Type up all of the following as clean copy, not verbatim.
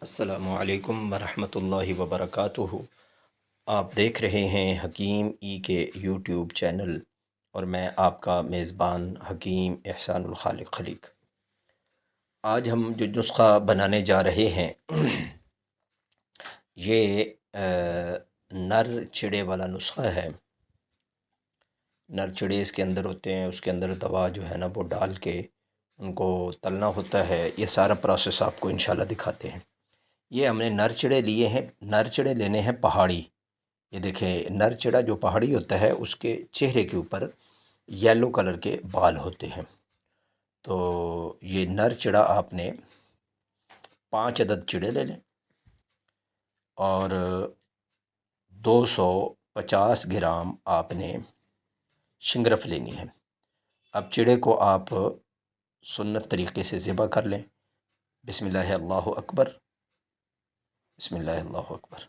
السلام علیکم ورحمۃ اللہ وبرکاتہ۔ آپ دیکھ رہے ہیں حکیم ای کے یوٹیوب چینل اور میں آپ کا میزبان حکیم احسان الخالق خلیق۔ آج ہم جو نسخہ بنانے جا رہے ہیں یہ نر چڑے والا نسخہ ہے۔ نر چڑے اس کے اندر ہوتے ہیں، اس کے اندر دوا جو ہے نا وہ ڈال کے ان کو تلنا ہوتا ہے۔ یہ سارا پروسیس آپ کو انشاءاللہ دکھاتے ہیں۔ یہ ہم نے نر چڑے لیے ہیں، نر چڑے لینے ہیں پہاڑی۔ یہ دیکھیں نر چڑا جو پہاڑی ہوتا ہے اس کے چہرے کے اوپر یلو کلر کے بال ہوتے ہیں۔ تو یہ نر چڑا آپ نے 5 عدد چڑے لے لیں اور 250 گرام آپ نے شنگرف لینی ہے۔ اب چڑے کو آپ سنت طریقے سے ذبح کر لیں۔ بسم اللہ اللہ اکبر، بسم اللہ اللہ اکبر۔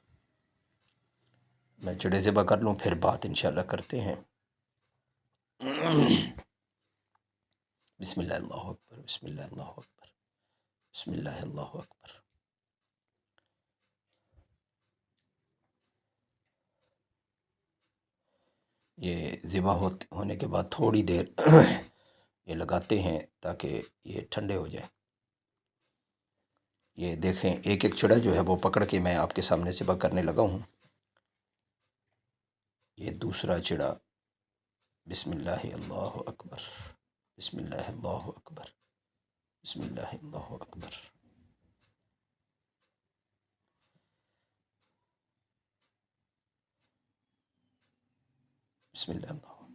میں چڑے ذبح کر لوں پھر بات انشاءاللہ کرتے ہیں۔ بسم اللہ اللہ اکبر، بسم اللہ اللہ اکبر، بسم اللہ اللہ اکبر۔ یہ ذبح ہونے کے بعد تھوڑی دیر یہ لگاتے ہیں تاکہ یہ ٹھنڈے ہو جائیں۔ یہ دیکھیں ایک ایک چڑا جو ہے وہ پکڑ کے میں آپ کے سامنے ذبح کرنے لگا ہوں۔ یہ دوسرا چڑا، بسم اللہ اللہ اکبر، بسم اللہ اللہ اکبر، بسم اللہ اللہ اکبر۔ بسم اللہ اللہ اکبر۔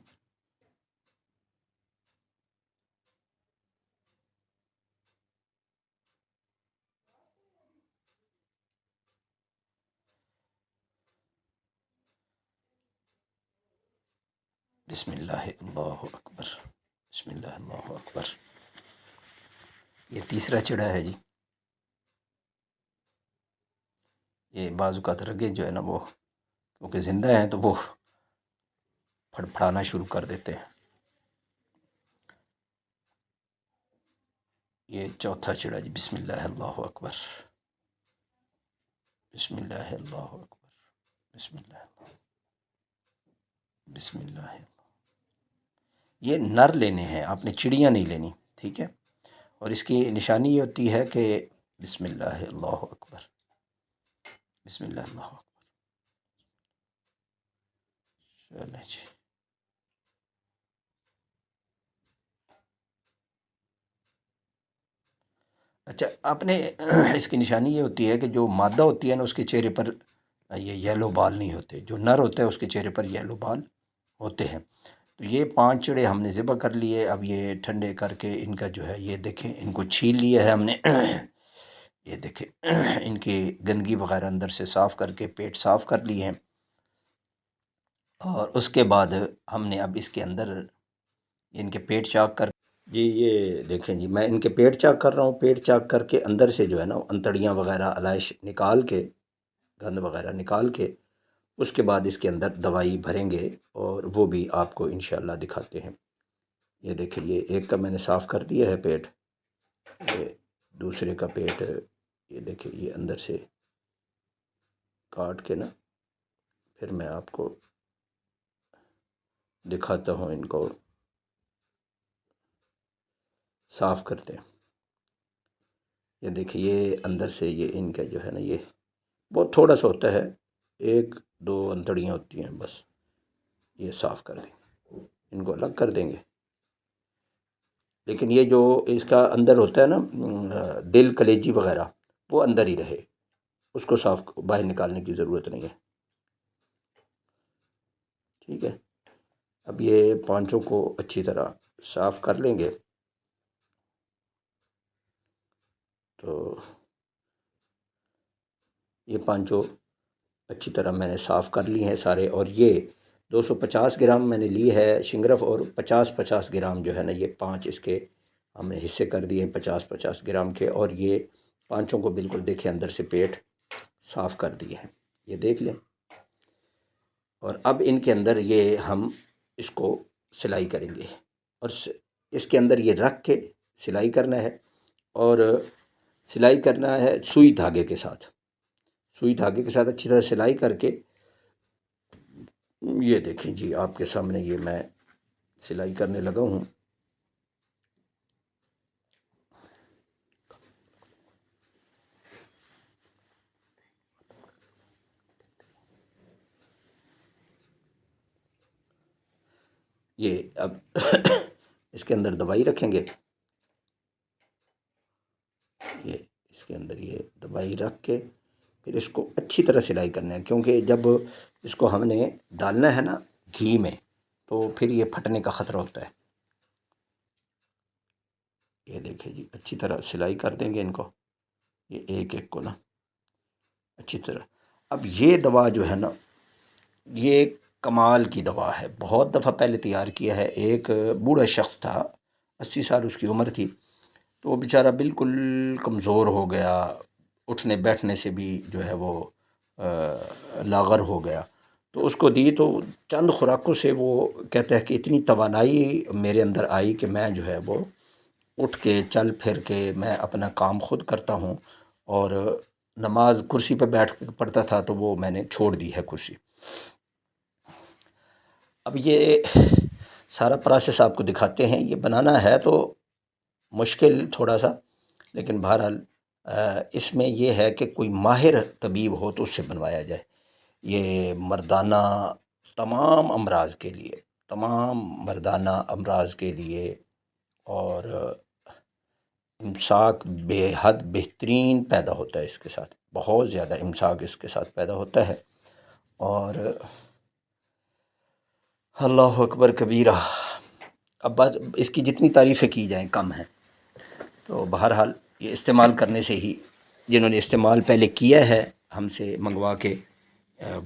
بسم اللہ اللہ اکبر، بسم اللہ اللہ اکبر۔ یہ تیسرا چڑا ہے جی۔ یہ بعض اوقات رگیں جو ہے نا وہ کیونکہ زندہ ہیں تو وہ پھڑپھڑانا شروع کر دیتے ہیں۔ یہ چوتھا چڑا جی، بسم اللہ اللہ اکبر، بسم اللہ اللہ اکبر، بسم اللہ اللہ، بسم اللہ اللہ۔ یہ نر لینے ہیں، آپ نے چڑیاں نہیں لینی، ٹھیک ہے؟ اور اس کی نشانی یہ ہوتی ہے کہ بسم اللہ اللہ اکبر، بسم اللہ اللہ اکبر۔ چلیں جی۔ اچھا، آپ نے اس کی نشانی یہ ہوتی ہے کہ جو مادہ ہوتی ہے نا اس کے چہرے پر یہ یلو بال نہیں ہوتے، جو نر ہوتا ہے اس کے چہرے پر یلو بال ہوتے ہیں۔ تو یہ 5 چڑے ہم نے ذبح کر لیے۔ اب یہ ٹھنڈے کر کے ان کا جو ہے یہ دیکھیں ان کو چھیل لیا ہے ہم نے۔ یہ دیکھیں ان کی گندگی وغیرہ اندر سے صاف کر کے پیٹ صاف کر لیے ہیں۔ اور اس کے بعد ہم نے اب اس کے اندر ان کے پیٹ چاک کر جی یہ دیکھیں جی میں ان کے پیٹ چاک کر رہا ہوں۔ پیٹ چاک کر کے اندر سے جو ہے نا انتڑیاں وغیرہ علائش نکال کے، گند وغیرہ نکال کے اس کے بعد اس کے اندر دوائی بھریں گے اور وہ بھی آپ کو انشاءاللہ دکھاتے ہیں۔ یہ دیکھیں یہ ایک کا میں نے صاف کر دیا ہے پیٹ، یہ دوسرے کا پیٹ یہ دیکھیں یہ اندر سے کاٹ کے نا پھر میں آپ کو دکھاتا ہوں ان کو صاف کرتے ہیں۔ یہ دیکھیں یہ اندر سے یہ ان کا جو ہے نا یہ بہت تھوڑا سا ہوتا ہے، 1-2 انتڑیاں ہوتی ہیں بس۔ یہ صاف کر دیں، ان کو الگ کر دیں گے۔ لیکن یہ جو اس کا اندر ہوتا ہے نا دل کلیجی وغیرہ وہ اندر ہی رہے، اس کو صاف باہر نکالنے کی ضرورت نہیں ہے، ٹھیک ہے؟ اب یہ 5 کو اچھی طرح صاف کر لیں گے۔ تو یہ 5 اچھی طرح میں نے صاف کر لی ہیں سارے، اور یہ 250 گرام میں نے لی ہے شنگرف، اور 50-50 گرام جو ہے نا یہ 5 اس کے ہم نے حصے کر دیے ہیں 50-50 گرام کے، اور یہ 5 کو بالکل دیکھیں اندر سے پیٹ صاف کر دیے ہیں، یہ دیکھ لیں۔ اور اب ان کے اندر یہ ہم اس کو سلائی کریں گے، اور اس کے اندر یہ رکھ کے سلائی کرنا ہے، اور سلائی کرنا ہے سوئی دھاگے کے ساتھ، سوئی دھاگے کے ساتھ اچھی طرح سلائی کر کے، یہ دیکھیں جی آپ کے سامنے یہ میں سلائی کرنے لگا ہوں۔ یہ اب اس کے اندر دوائی رکھیں گے، یہ اس کے اندر یہ دوائی رکھ کے پھر اس کو اچھی طرح سلائی کرنا ہے، کیونکہ جب اس کو ہم نے ڈالنا ہے نا گھی میں تو پھر یہ پھٹنے کا خطرہ ہوتا ہے۔ یہ دیکھیں جی اچھی طرح سلائی کر دیں گے ان کو، یہ ایک ایک کو نا اچھی طرح۔ اب یہ دوا جو ہے نا یہ کمال کی دوا ہے، بہت دفعہ پہلے تیار کیا ہے۔ ایک بوڑھا شخص تھا، 80 سال اس کی عمر تھی، تو وہ بیچارہ بالکل کمزور ہو گیا، اٹھنے بیٹھنے سے بھی جو ہے وہ لاغر ہو گیا۔ تو اس کو دی تو چند خوراکوں سے وہ کہتا ہے کہ اتنی توانائی میرے اندر آئی کہ میں جو ہے وہ اٹھ کے چل پھر کے میں اپنا کام خود کرتا ہوں، اور نماز کرسی پہ بیٹھ کے پڑھتا تھا تو وہ میں نے چھوڑ دی ہے کرسی۔ اب یہ سارا پروسیس آپ کو دکھاتے ہیں، یہ بنانا ہے تو مشکل تھوڑا سا، لیکن بہرحال اس میں یہ ہے کہ کوئی ماہر طبیب ہو تو اس سے بنوایا جائے۔ یہ مردانہ تمام امراض کے لیے، تمام مردانہ امراض کے لیے، اور امساک بے حد بہترین پیدا ہوتا ہے اس کے ساتھ، بہت زیادہ امساک اس کے ساتھ پیدا ہوتا ہے۔ اور اللہ اکبر کبیرہ، اب بات اس کی جتنی تعریفیں کی جائیں کم ہیں۔ تو بہرحال یہ استعمال کرنے سے ہی، جنہوں نے استعمال پہلے کیا ہے ہم سے منگوا کے،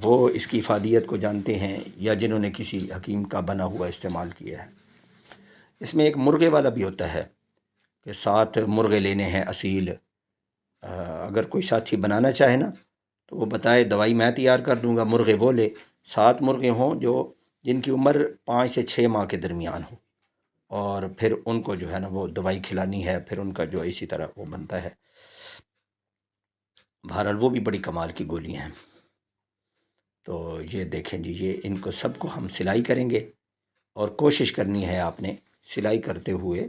وہ اس کی افادیت کو جانتے ہیں، یا جنہوں نے کسی حکیم کا بنا ہوا استعمال کیا ہے۔ اس میں ایک مرغے والا بھی ہوتا ہے کہ 7 مرغے لینے ہیں اصیل۔ اگر کوئی ساتھی بنانا چاہے نا تو وہ بتائے، دوائی میں تیار کر دوں گا، مرغے وہ لے، 7 مرغے ہوں جن کی عمر 5 سے 6 ماہ کے درمیان ہو، اور پھر ان کو جو ہے نا وہ دوائی کھلانی ہے، پھر ان کا جو اسی طرح وہ بنتا ہے۔ بہرحال وہ بھی بڑی کمال کی گولیاں ہیں۔ تو یہ دیکھیں جی، یہ ان کو سب کو ہم سلائی کریں گے، اور کوشش کرنی ہے آپ نے سلائی کرتے ہوئے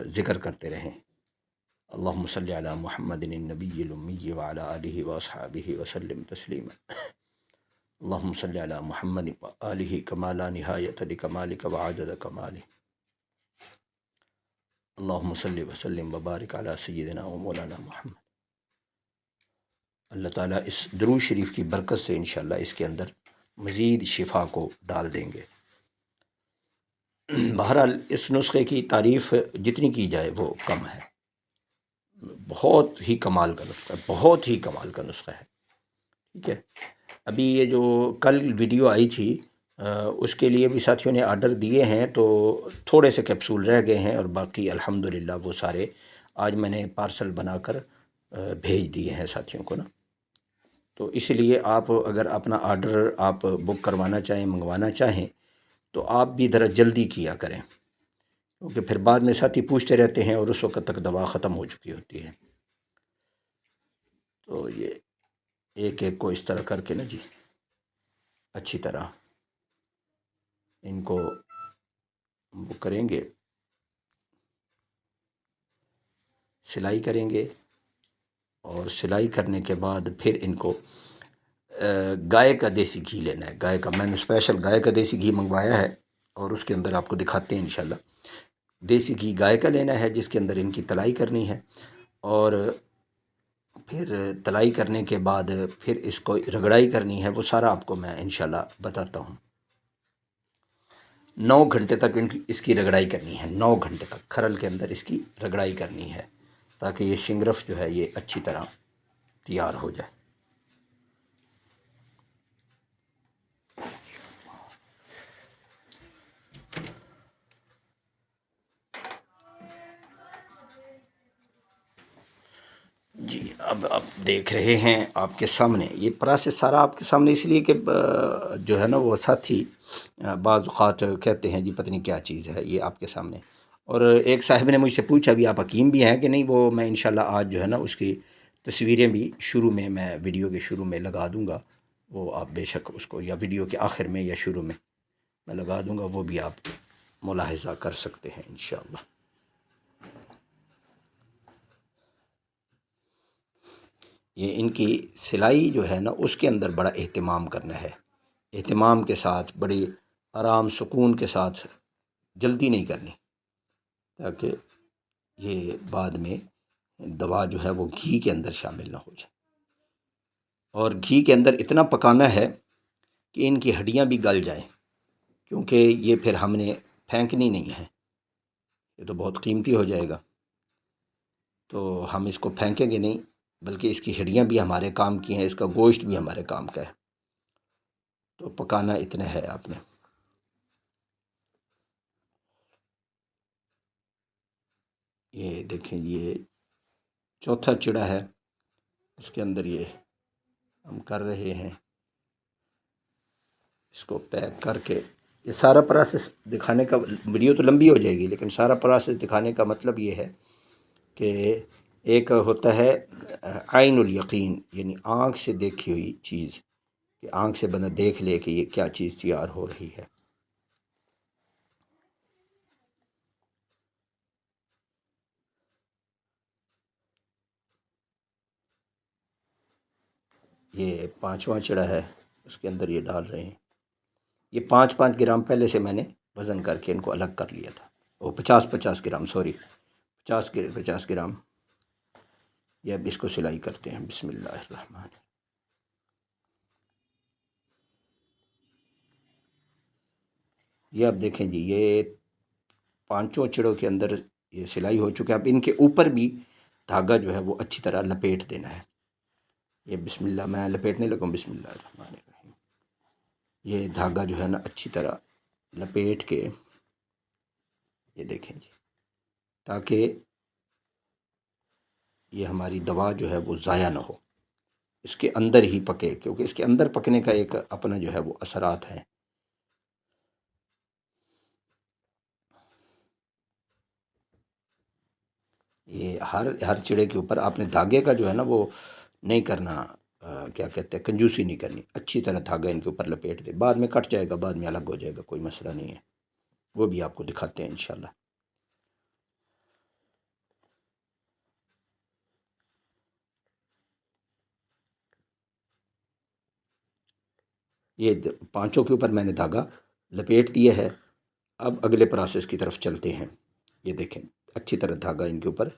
ذکر کرتے رہیں۔ اللہم صلی علی محمد النبی الامی وعلی آلہ واصحابہ وسلم تسلیما۔ اللہم صلی علی محمد وآلہ کما لا نہایت لکمالک وعدد کمالہ۔ اللہم صلی وسلم وبارک علی سیدنا و مولانا محمد۔ اللہ تعالیٰ اس درود شریف کی برکت سے انشاءاللہ اس کے اندر مزید شفا کو ڈال دیں گے۔ بہرحال اس نسخے کی تعریف جتنی کی جائے وہ کم ہے، بہت ہی کمال کا نسخہ ہے، بہت ہی کمال کا نسخہ ہے، ٹھیک ہے۔ ابھی یہ جو کل ویڈیو آئی تھی اس کے لیے بھی ساتھیوں نے آرڈر دیے ہیں، تو تھوڑے سے کیپسول رہ گئے ہیں، اور باقی الحمدللہ وہ سارے آج میں نے پارسل بنا کر بھیج دیے ہیں ساتھیوں کو نا۔ تو اس لیے آپ اگر اپنا آرڈر آپ بک کروانا چاہیں، منگوانا چاہیں، تو آپ بھی ذرا جلدی کیا کریں، کیونکہ پھر بعد میں ساتھی پوچھتے رہتے ہیں اور اس وقت تک دوا ختم ہو چکی ہوتی ہے۔ تو یہ ایک ایک کو اس طرح کر کے نا جی اچھی طرح ان کو وہ کریں گے، سلائی کریں گے، اور سلائی کرنے کے بعد پھر ان کو گائے کا دیسی گھی لینا ہے۔ گائے کا، میں نے اسپیشل گائے کا دیسی گھی منگوایا ہے، اور اس کے اندر آپ کو دکھاتے ہیں انشاءاللہ۔ دیسی گھی گائے کا لینا ہے، جس کے اندر ان کی تلائی کرنی ہے، اور پھر تلائی کرنے کے بعد پھر اس کو رگڑائی کرنی ہے، وہ سارا آپ کو میں انشاءاللہ بتاتا ہوں۔ 9 گھنٹے تک اس کی رگڑائی کرنی ہے، 9 گھنٹے تک کھرل کے اندر اس کی رگڑائی کرنی ہے، تاکہ یہ شنگرف جو ہے یہ اچھی طرح تیار ہو جائے۔ جی اب آپ دیکھ رہے ہیں آپ کے سامنے یہ پروسیس سارا آپ کے سامنے، اس لیے کہ جو ہے نا وہ ساتھی بعض اوقات کہتے ہیں جی پتہ نہیں کیا چیز ہے، یہ آپ کے سامنے اور ایک صاحب نے مجھ سے پوچھا بھی آپ حکیم بھی ہیں کہ نہیں، وہ میں انشاءاللہ آج جو ہے نا اس کی تصویریں بھی شروع میں ویڈیو کے شروع میں لگا دوں گا، وہ آپ بے شک اس کو یا ویڈیو کے آخر میں یا شروع میں لگا دوں گا، وہ بھی آپ ملاحظہ کر سکتے ہیں انشاءاللہ۔ یہ ان کی سلائی جو ہے نا اس کے اندر بڑا اہتمام کرنا ہے، اہتمام کے ساتھ بڑی آرام سکون کے ساتھ، جلدی نہیں کرنی، تاکہ یہ بعد میں دوا جو ہے وہ گھی کے اندر شامل نہ ہو جائے۔ اور گھی کے اندر اتنا پکانا ہے کہ ان کی ہڈیاں بھی گل جائیں، کیونکہ یہ پھر ہم نے پھینکنی نہیں ہے، یہ تو بہت قیمتی ہو جائے گا، تو ہم اس کو پھینکیں گے نہیں، بلکہ اس کی ہڈیاں بھی ہمارے کام کی ہیں، اس کا گوشت بھی ہمارے کام کا ہے، تو پکانا اتنا ہے آپ نے۔ یہ دیکھیں، یہ چوتھا چڑا ہے، اس کے اندر یہ ہم کر رہے ہیں، اس کو پیک کر کے یہ سارا پروسیس دکھانے کا، ویڈیو تو لمبی ہو جائے گی لیکن سارا پروسیس دکھانے کا مطلب یہ ہے کہ ایک ہوتا ہے عین الیقین، یعنی آنکھ سے دیکھی ہوئی چیز، کہ آنکھ سے بندہ دیکھ لے کہ یہ کیا چیز تیار ہو رہی ہے۔ یہ پانچواں چڑا ہے، اس کے اندر یہ ڈال رہے ہیں، یہ 5-5 گرام پہلے سے میں نے وزن کر کے ان کو الگ کر لیا تھا، وہ 50-50 گرام، سوری 50 گرام۔ یہ اب اس کو سلائی کرتے ہیں، بسم اللہ الرحمن الرحیم۔ یہ اب دیکھیں جی، یہ پانچوں چڑوں کے اندر یہ سلائی ہو چکا ہے، اب ان کے اوپر بھی دھاگا جو ہے وہ اچھی طرح لپیٹ دینا ہے۔ یہ بسم اللہ، میں لپیٹنے لگوں، بسم اللہ الرحمن الرحیم۔ یہ دھاگا جو ہے نا اچھی طرح لپیٹ کے، یہ دیکھیں جی، تاکہ یہ ہماری دوا جو ہے وہ ضائع نہ ہو، اس کے اندر ہی پکے، کیونکہ اس کے اندر پکنے کا ایک اپنا جو ہے وہ اثرات ہیں۔ یہ ہر چڑے کے اوپر آپ نے دھاگے کا جو ہے نا وہ نہیں کرنا، کیا کہتے ہیں، کنجوسی نہیں کرنی، اچھی طرح دھاگا ان کے اوپر لپیٹ دے، بعد میں کٹ جائے گا، بعد میں الگ ہو جائے گا، کوئی مسئلہ نہیں ہے، وہ بھی آپ کو دکھاتے ہیں انشاءاللہ۔ یہ پانچوں کے اوپر میں نے دھاگا لپیٹ دیا ہے، اب اگلے پروسیس کی طرف چلتے ہیں۔ یہ دیکھیں، اچھی طرح دھاگا ان کے اوپر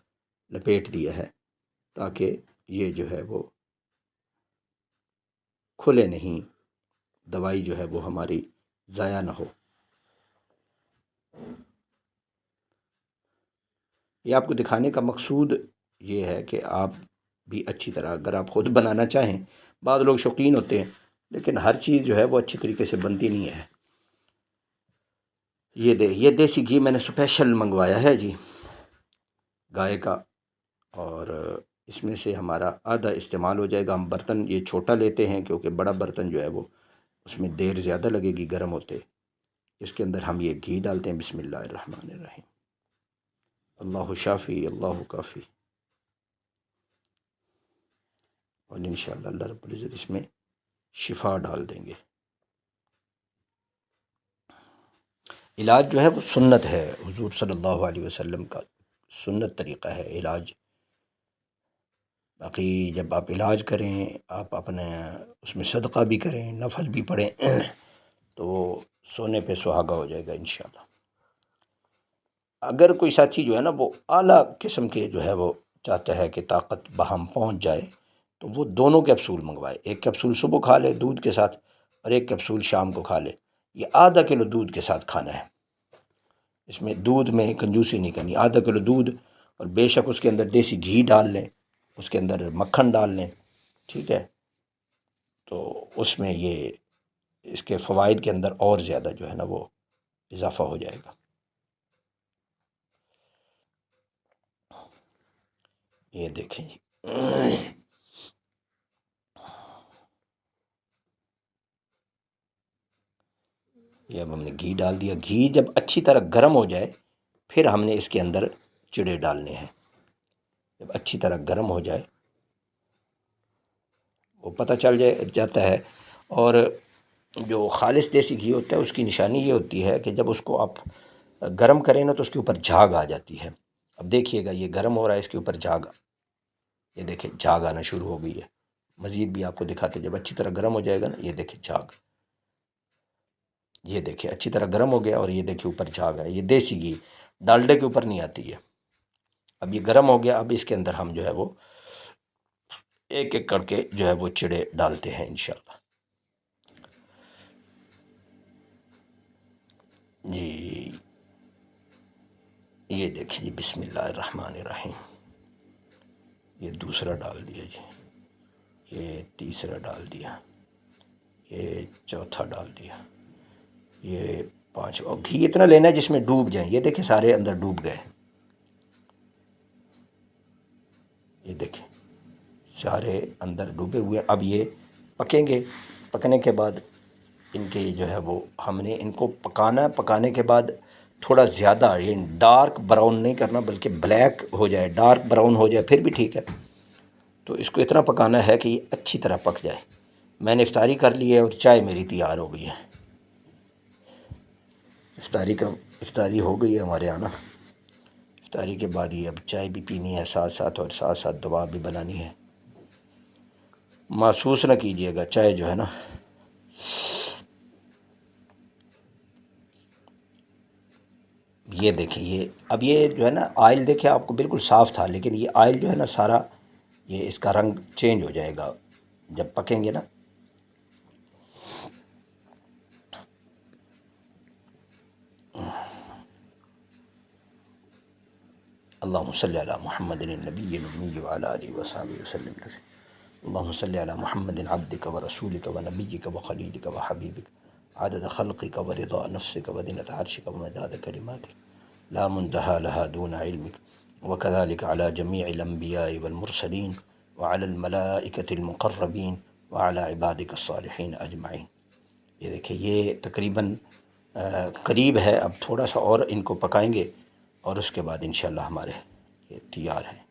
لپیٹ دیا ہے، تاکہ یہ جو ہے وہ کھلے نہیں، دوائی جو ہے وہ ہماری ضائع نہ ہو۔ یہ آپ کو دکھانے کا مقصود یہ ہے کہ آپ بھی اچھی طرح، اگر آپ خود بنانا چاہیں، بعض لوگ شوقین ہوتے ہیں لیکن ہر چیز جو ہے وہ اچھی طریقے سے بنتی نہیں ہے۔ یہ دیسی گھی میں نے اسپیشل منگوایا ہے جی، گائے کا، اور اس میں سے ہمارا آدھا استعمال ہو جائے گا۔ ہم برتن یہ چھوٹا لیتے ہیں کیونکہ بڑا برتن جو ہے وہ اس میں دیر زیادہ لگے گی گرم ہوتے۔ اس کے اندر ہم یہ گھی ڈالتے ہیں، بسم اللہ الرحمن الرحیم۔ اللہ شافی، اللہ کافی، اور انشاءاللہ اللہ رب العزت اس میں شفا ڈال دیں گے۔ علاج جو ہے وہ سنت ہے، حضور صلی اللہ علیہ وسلم کا سنت طریقہ ہے علاج۔ باقی جب آپ علاج کریں، آپ اپنے اس میں صدقہ بھی کریں، نفل بھی پڑھیں، تو وہ سونے پہ سہاگا ہو جائے گا انشاءاللہ۔ اگر کوئی ساتھی جو ہے نا وہ اعلیٰ قسم کے جو ہے وہ چاہتا ہے کہ طاقت بہم پہنچ جائے، تو وہ دونوں کیپسول منگوائے، ایک کیپسول صبح کھا لے دودھ کے ساتھ، اور ایک کیپسول شام کو کھا لے۔ یہ ½ کلو دودھ کے ساتھ کھانا ہے، اس میں دودھ میں کنجوسی نہیں کرنی، ½ کلو دودھ، اور بے شک اس کے اندر دیسی گھی ڈال لیں، اس کے اندر مکھن ڈال لیں، ٹھیک ہے، تو اس میں یہ اس کے فوائد کے اندر اور زیادہ جو ہے نا وہ اضافہ ہو جائے گا۔ یہ دیکھیں جی، یہ اب ہم نے گھی ڈال دیا۔ گھی جب اچھی طرح گرم ہو جائے پھر ہم نے اس کے اندر چڑے ڈالنے ہیں. جب اچھی طرح گرم ہو جائے وہ پتہ چل جاتا ہے. اور جو خالص دیسی گھی ہوتا ہے اس کی نشانی یہ ہوتی ہے کہ جب اس کو آپ گرم کریں نا تو اس کے اوپر جھاگ آ جاتی ہے. اب دیکھیے گا یہ گرم ہو رہا ہے، اس کے اوپر جھاگ، یہ دیکھیں جھاگ آنا شروع ہو گئی ہے. مزید بھی آپ کو دکھاتے، جب اچھی طرح گرم ہو جائے گا نا، یہ دیکھیں جھاگ، یہ دیکھیں اچھی طرح گرم ہو گیا، اور یہ دیکھیں اوپر جھاگ ہے. یہ دیسی گھی ڈالڈے کے اوپر نہیں آتی ہے. اب یہ گرم ہو گیا. اب اس کے اندر ہم جو ہے وہ ایک ایک کر کے جو ہے وہ چڑے ڈالتے ہیں انشاءاللہ. جی یہ دیکھیے، بسم اللہ الرحمن الرحیم. یہ دوسرا ڈال دیا جی، یہ تیسرا ڈال دیا، یہ چوتھا ڈال دیا، یہ پانچواں. گھی اتنا لینا ہے جس میں ڈوب جائیں. یہ دیکھیں سارے اندر ڈوب گئے. یہ دیکھیں سارے اندر ڈوبے ہوئے. اب یہ پکیں گے. پکنے کے بعد ان کے جو ہے وہ ہم نے ان کو پکانا. پکانے کے بعد تھوڑا زیادہ، یہ ڈارک براؤن نہیں کرنا بلکہ بلیک ہو جائے، ڈارک براؤن ہو جائے پھر بھی ٹھیک ہے. تو اس کو اتنا پکانا ہے کہ یہ اچھی طرح پک جائے. میں نے افطاری کر لی ہے اور چائے میری تیار ہو گئی ہے. افطاری ہو گئی ہے ہمارے یہاں نا. افطاری کے بعد یہ اب چائے بھی پینی ہے ساتھ ساتھ، اور ساتھ ساتھ دوا بھی بنانی ہے. محسوس نہ کیجیے گا چائے جو ہے نا. یہ دیکھیں یہ اب یہ جو ہے نا آئل دیکھیں آپ کو بالکل صاف تھا، لیکن یہ آئل جو ہے نا سارا، یہ اس کا رنگ چینج ہو جائے گا جب پکیں گے نا. اللہم صلی علی محمد النبی الأمی وعلی آلہ وصحبہ وسلم. اللہم صلی علی محمد عبدک ورسولک ونبیک وخلیلک وحبیبک عدد خلقک ورضا نفسک وزنة عرشک ومداد کلماتک لا منتہى لها دون علمک وكذلك على جميع الأنبياء والمرسلين وعلى الملائكة المقربين وعلى عبادك الصالحين أجمعين. یہ دیکھیں یہ تقریباً قریب ہے. اب تھوڑا سا اور ان کو پکائیں گے اور اس کے بعد انشاءاللہ ہمارے یہ تیار ہیں.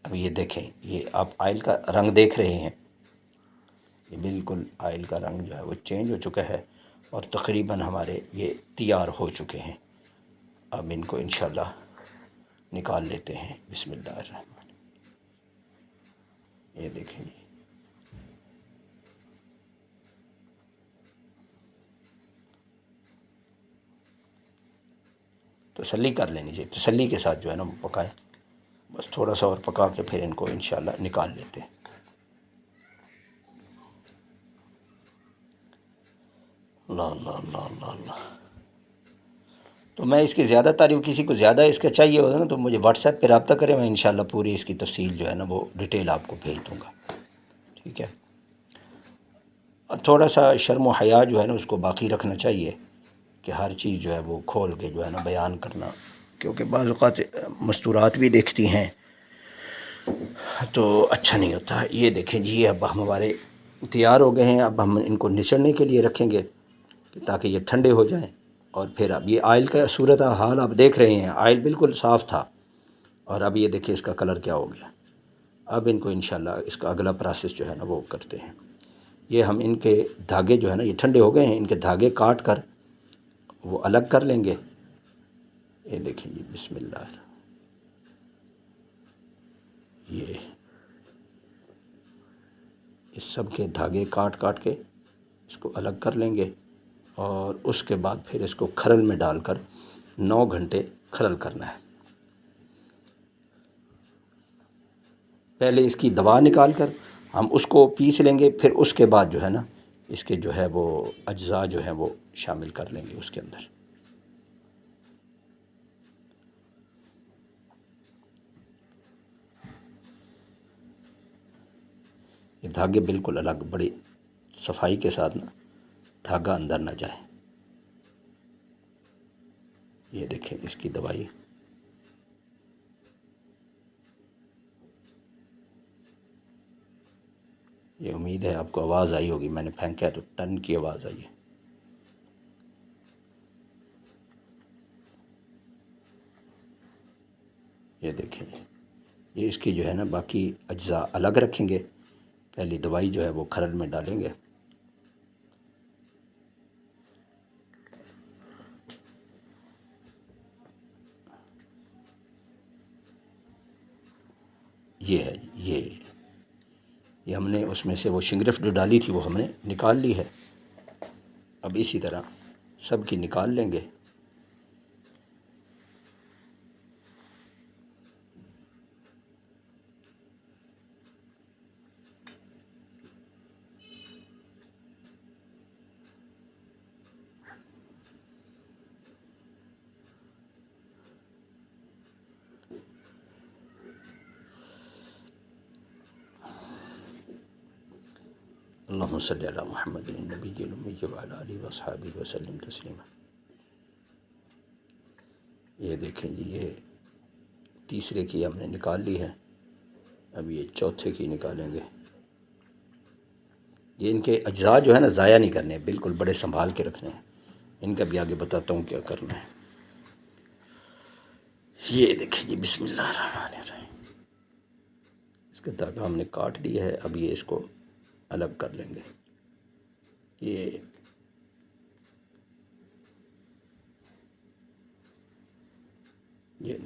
اب یہ دیکھیں یہ آپ آئل کا رنگ دیکھ رہے ہیں. یہ بالکل آئل کا رنگ جو ہے وہ چینج ہو چکا ہے اور تقریباً ہمارے یہ تیار ہو چکے ہیں. اب ان کو انشاءاللہ نکال لیتے ہیں. بسم اللہ الرحمن. یہ دیکھیں گے تسلی کر لینی چاہیے، تسلی کے ساتھ جو ہے نا پکائیں. بس تھوڑا سا اور پکا کے پھر ان کو انشاءاللہ نکال لیتے ہیں. اللہ اللہ اللہ اللہ اللہ. تو میں اس کی زیادہ تعریف، کسی کو زیادہ اس کا چاہیے ہوگا نا تو مجھے واٹس ایپ پہ رابطہ کریں. میں انشاءاللہ پوری اس کی تفصیل جو ہے نا وہ ڈیٹیل آپ کو بھیج دوں گا. ٹھیک ہے. اور تھوڑا سا شرم و حیا جو ہے نا اس کو باقی رکھنا چاہیے کہ ہر چیز جو ہے وہ کھول کے جو ہے نا بیان کرنا، کیونکہ بعض اوقات مستورات بھی دیکھتی ہیں تو اچھا نہیں ہوتا. یہ دیکھیں جی اب ہمارے تیار ہو گئے ہیں. اب ہم ان کو نچڑنے کے لیے رکھیں گے تاکہ یہ ٹھنڈے ہو جائیں. اور پھر اب یہ آئل کا صورت حال آپ دیکھ رہے ہیں، آئل بالکل صاف تھا اور اب یہ دیکھیں اس کا کلر کیا ہو گیا. اب ان کو انشاءاللہ اس کا اگلا پروسیس جو ہے نا وہ کرتے ہیں. یہ ہم ان کے دھاگے جو ہے نا یہ ٹھنڈے ہو گئے ہیں، ان کے دھاگے کاٹ کر وہ الگ کر لیں گے. یہ دیکھیں جی بسم اللہ. یہ اس سب کے دھاگے کاٹ کاٹ کے اس کو الگ کر لیں گے اور اس کے بعد پھر اس کو کھرل میں ڈال کر 9 گھنٹے کھرل کرنا ہے. پہلے اس کی دوا نکال کر ہم اس کو پیس لیں گے، پھر اس کے بعد جو ہے نا اس کے جو ہے وہ اجزاء جو ہیں وہ شامل کر لیں گے اس کے اندر. یہ دھاگے بالکل الگ، بڑی صفائی کے ساتھ نا دھاگا اندر نہ جائے. یہ دیکھیں اس کی دوائی. یہ امید ہے آپ کو آواز آئی ہوگی، میں نے پھینکا تو ٹن کی آواز آئی ہے. یہ دیکھیں یہ اس کی جو ہے نا باقی اجزاء الگ رکھیں گے، پہلی دوائی جو ہے وہ کھرل میں ڈالیں گے۔ یہ ہے یہ ہم نے اس میں سے وہ شنگرف جو ڈالی تھی وہ ہم نے نکال لی ہے۔ اب اسی طرح سب کی نکال لیں گے۔ اللہم صلی علی محمد النبی الامی وعلی آلہ وصحبہ وسلم تسلیما۔ یہ دیکھیں جی یہ تیسرے کی ہم نے نکال لی ہے، اب یہ چوتھے کی نکالیں گے۔ یہ ان کے اجزاء جو ہے نا ضائع نہیں کرنے، بالکل بڑے سنبھال کے رکھنے ہیں۔ ان کا بھی آگے بتاتا ہوں کیا کرنا ہے۔ یہ دیکھیں جی بسم اللہ الرحمن الرحیم، اس کا داغا ہم نے کاٹ دیا ہے۔ اب یہ اس کو الگ کر لیں گے۔ یہ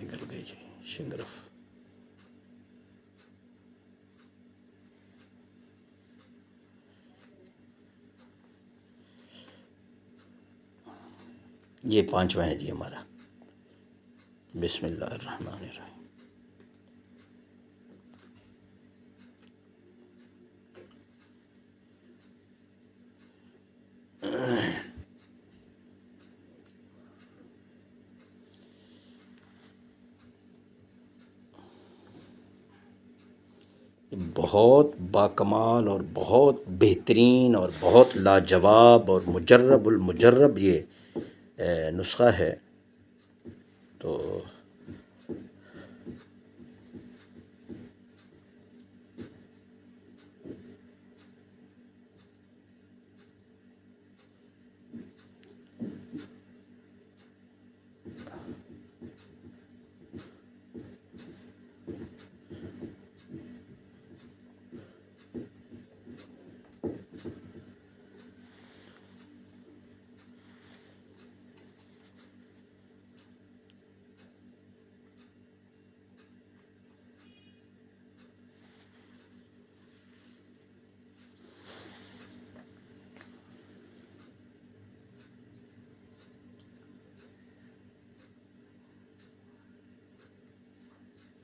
نکل گئی جی شنگرف۔ یہ پانچواں ہے جی ہمارا۔ بسم اللہ الرحمن الرحیم۔ بہت باکمال اور بہت بہترین اور بہت لاجواب اور مجرب المجرب یہ نسخہ ہے۔ تو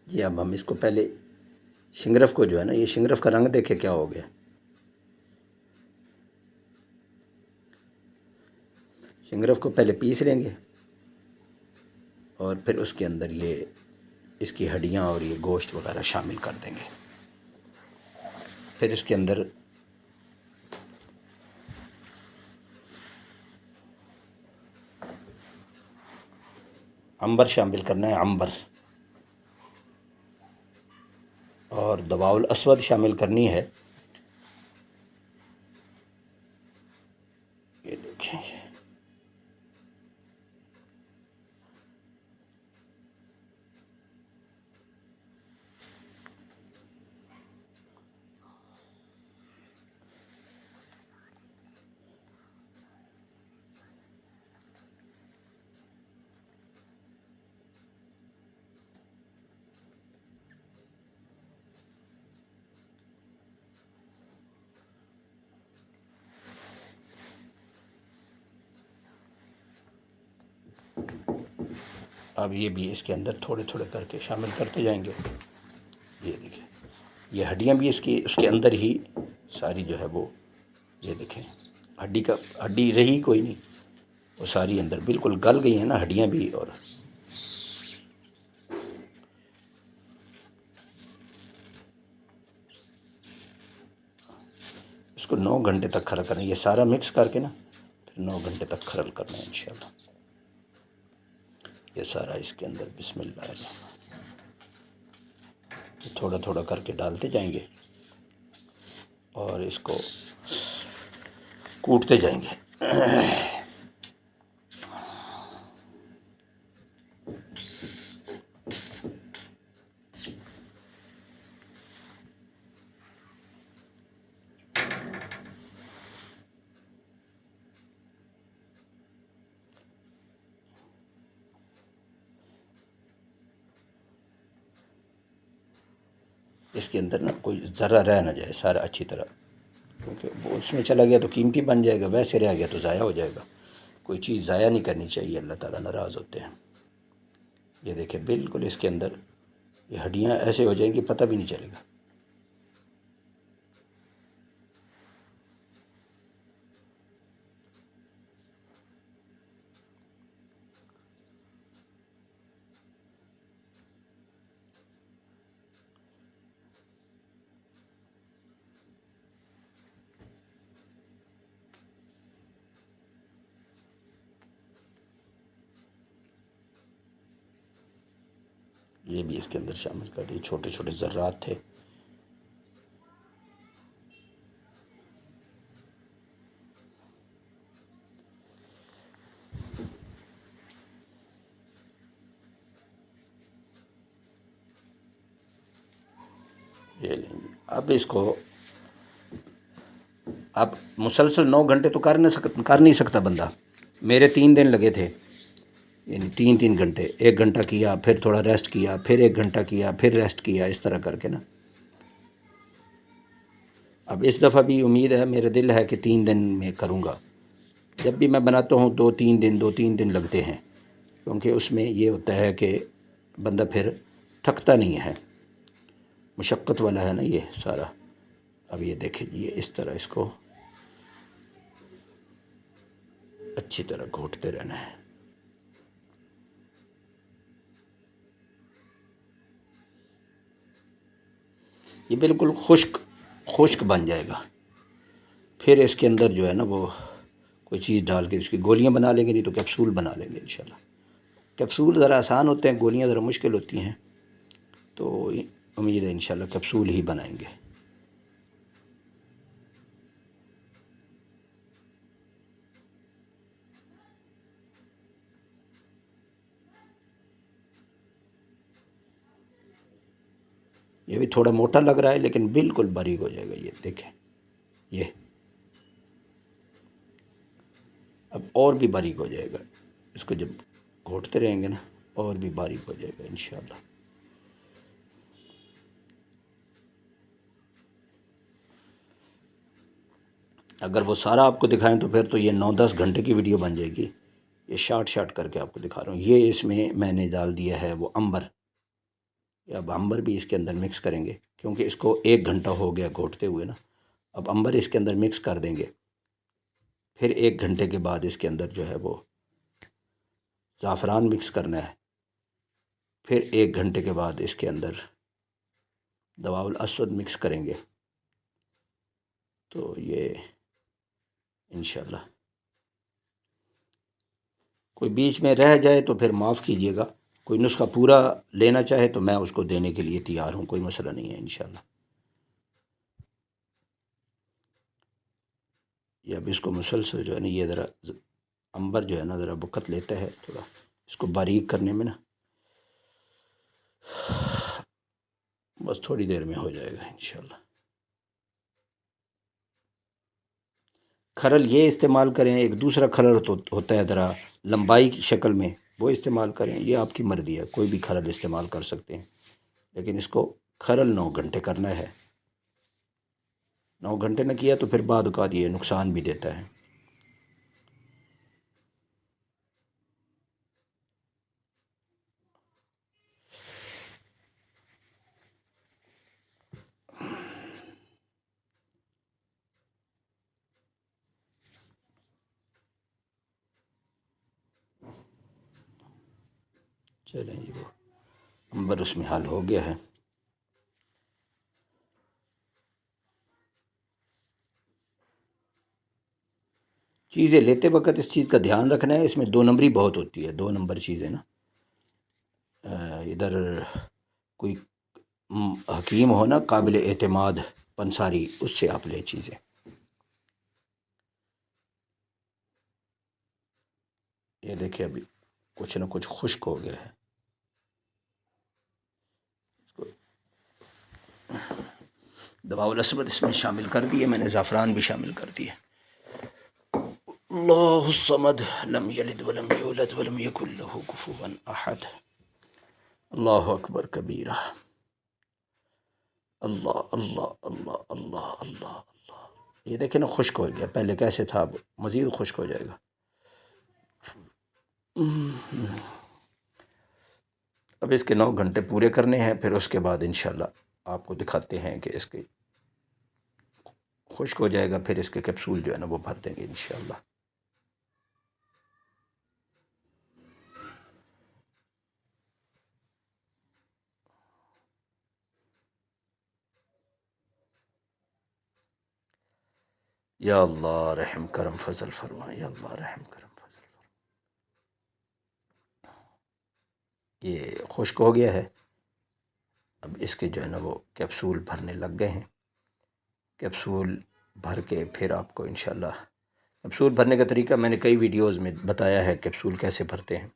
یہ اب ہم اس کو پہلے شنگرف کو جو ہے نا، یہ شنگرف کا رنگ دیکھے کیا ہو گیا۔ شنگرف کو پہلے پیس لیں گے اور پھر اس کے اندر یہ اس کی ہڈیاں اور یہ گوشت وغیرہ شامل کر دیں گے۔ پھر اس کے اندر عنبر شامل کرنا ہے، عنبر، اور دواء الاسود شامل کرنی ہے۔ یہ دیکھیں اب یہ بھی اس کے اندر تھوڑے تھوڑے کر کے شامل کرتے جائیں گے۔ یہ دیکھیں یہ ہڈیاں بھی اس کے اندر ہی ساری جو ہے وہ، یہ دیکھیں ہڈی رہی کوئی نہیں، وہ ساری اندر بالکل گل گئی ہیں نا ہڈیاں بھی۔ اور اس کو 9 گھنٹے تک کھرل کرنا ہے، یہ سارا مکس کر کے نا پھر 9 گھنٹے تک کھرل کرنا ہے انشاءاللہ۔ یہ سارا اس کے اندر بسم اللہ الرحمن، تھوڑا تھوڑا کر کے ڈالتے جائیں گے اور اس کو کوٹتے جائیں گے۔ اس کے اندر نا کوئی ذرہ رہ نہ جائے، سارا اچھی طرح، کیونکہ وہ اس میں چلا گیا تو قیمتی بن جائے گا، ویسے رہ گیا تو ضائع ہو جائے گا۔ کوئی چیز ضائع نہیں کرنی چاہیے، اللہ تعالیٰ ناراض ہوتے ہیں۔ یہ دیکھیں بالکل اس کے اندر یہ ہڈیاں ایسے ہو جائیں گی پتہ بھی نہیں چلے گا۔ یہ بھی اس کے اندر شامل کر دیے، چھوٹے چھوٹے ذرات تھے۔ یہ لیں گے اب اس کو، اب مسلسل 9 گھنٹے تو کر نہیں سکتا بندہ۔ میرے 3 دن لگے تھے، یعنی 3 3 گھنٹے، 1 گھنٹہ کیا پھر تھوڑا ریسٹ کیا، پھر 1 گھنٹہ کیا پھر ریسٹ کیا، اس طرح کر کے نا۔ اب اس دفعہ بھی امید ہے، میرا دل ہے کہ 3 دن میں کروں گا۔ جب بھی میں بناتا ہوں 2 3 دن 2 3 دن لگتے ہیں، کیونکہ اس میں یہ ہوتا ہے کہ بندہ پھر تھکتا نہیں ہے، مشقت والا ہے نا یہ سارا۔ اب یہ دیکھ لیجیے اس طرح اس کو اچھی طرح گھوٹتے رہنا ہے۔ یہ بالکل خشک بن جائے گا، پھر اس کے اندر جو ہے نا وہ کوئی چیز ڈال کے اس کی گولیاں بنا لیں گے، نہیں تو کیپسول بنا لیں گے انشاءاللہ۔ کیپسول ذرا آسان ہوتے ہیں، گولیاں ذرا مشکل ہوتی ہیں، تو امید ہے انشاءاللہ کیپسول ہی بنائیں گے۔ یہ بھی تھوڑا موٹا لگ رہا ہے لیکن بالکل باریک ہو جائے گا، یہ دیکھیں۔ یہ اب اور بھی باریک ہو جائے گا، اس کو جب گھوٹتے رہیں گے نا اور بھی باریک ہو جائے گا انشاءاللہ۔ اگر وہ سارا آپ کو دکھائیں تو پھر تو یہ 9 10 گھنٹے کی ویڈیو بن جائے گی۔ یہ شارٹ کر کے آپ کو دکھا رہا ہوں۔ یہ اس میں نے ڈال دیا ہے وہ امبر، اب امبر بھی اس کے اندر مکس کریں گے، کیونکہ اس کو 1 گھنٹہ ہو گیا گھوٹتے ہوئے نا۔ اب امبر اس کے اندر مکس کر دیں گے، پھر 1 گھنٹے کے بعد اس کے اندر جو ہے وہ زعفران مکس کرنا ہے، پھر 1 گھنٹے کے بعد اس کے اندر دواء الاسود مکس کریں گے۔ تو یہ انشاءاللہ کوئی بیچ میں رہ جائے تو پھر معاف کیجیے گا، کوئی نسخہ پورا لینا چاہے تو میں اس کو دینے کے لیے تیار ہوں، کوئی مسئلہ نہیں ہے انشاءاللہ۔ یہ اب اس کو مسلسل جو ہے نا، یہ ذرا امبر جو ہے نا ذرا وقت لیتا ہے تھوڑا اس کو باریک کرنے میں نا، بس تھوڑی دیر میں ہو جائے گا انشاءاللہ۔ کھرل یہ استعمال کریں، ایک دوسرا کھرل ہوتا ہے ذرا لمبائی کی شکل میں، وہ استعمال کریں، یہ آپ کی مرضی ہے، کوئی بھی کھرل استعمال کر سکتے ہیں، لیکن اس کو کھرل 9 گھنٹے کرنا ہے۔ 9 گھنٹے نہ کیا تو پھر بعد اوقات یہ نقصان بھی دیتا ہے۔ چلیں جی، وہ امبر اس میں حل ہو گیا ہے۔ چیزیں لیتے وقت اس چیز کا دھیان رکھنا ہے، اس میں 2 نمبری بہت ہوتی ہے، 2 نمبر چیزیں نا۔ ادھر کوئی حکیم ہو نا قابل اعتماد پنساری، اس سے آپ لیں چیزیں۔ یہ دیکھیں ابھی کچھ نہ کچھ خشک ہو گیا ہے، دواء الاسود اس میں شامل کر دیے میں نے، زعفران بھی شامل کر دیے۔ اللہ الصمد لم یلد ولم یولد ولم یکن له کفوا احد۔ اللہ اکبر کبیرہ۔ اللہ اللہ اللہ اللہ اللہ اللہ، یہ دیکھیں نا خشک ہو گیا، پہلے کیسے تھا اب مزید خشک ہو جائے گا۔ اب اس کے 9 گھنٹے پورے کرنے ہیں، پھر اس کے بعد انشاءاللہ آپ کو دکھاتے ہیں کہ اس کے خشک ہو جائے گا، پھر اس کے کیپسول جو ہے نا وہ بھر دیں گے انشاءاللہ۔ یا اللہ رحم کرم فضل فرما، یا اللہ رحم کرم فضل فرما۔ یہ خشک ہو گیا ہے، اب اس کے جو ہے نا وہ کیپسول بھرنے لگ گئے ہیں۔ کیپسول بھر کے پھر آپ کو انشاءاللہ کیپسول بھرنے کا طریقہ میں نے کئی ویڈیوز میں بتایا ہے، کیپسول کیسے بھرتے ہیں،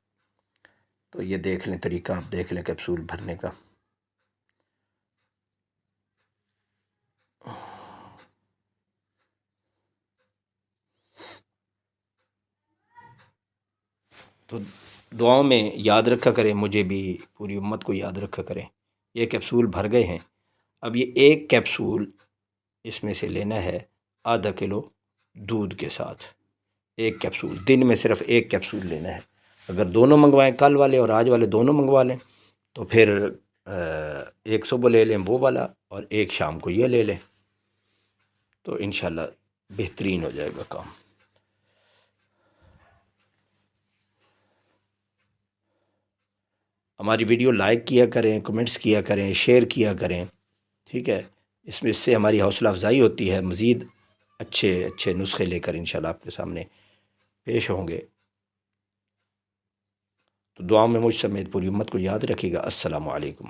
تو یہ دیکھ لیں، طریقہ آپ دیکھ لیں کیپسول بھرنے کا۔ تو دعاؤں میں یاد رکھا کریں، مجھے بھی پوری امت کو یاد رکھا کریں۔ یہ کیپسول بھر گئے ہیں، اب یہ ایک کیپسول اس میں سے لینا ہے ½ کلو دودھ کے ساتھ، ایک کیپسول دن میں صرف ایک کیپسول لینا ہے۔ اگر دونوں منگوائیں، کل والے اور آج والے دونوں منگوا لیں، تو پھر ایک صبح لے لیں وہ والا اور ایک شام کو یہ لے لیں، تو انشاءاللہ بہترین ہو جائے گا کام۔ ہماری ویڈیو لائک کیا کریں، کمنٹس کیا کریں، شیئر کیا کریں، ٹھیک ہے؟ اس سے ہماری حوصلہ افزائی ہوتی ہے، مزید اچھے اچھے نسخے لے کر انشاءاللہ آپ کے سامنے پیش ہوں گے۔ تو دعاؤں میں مجھ سمیت پوری امت کو یاد رکھیے گا۔ السلام علیکم۔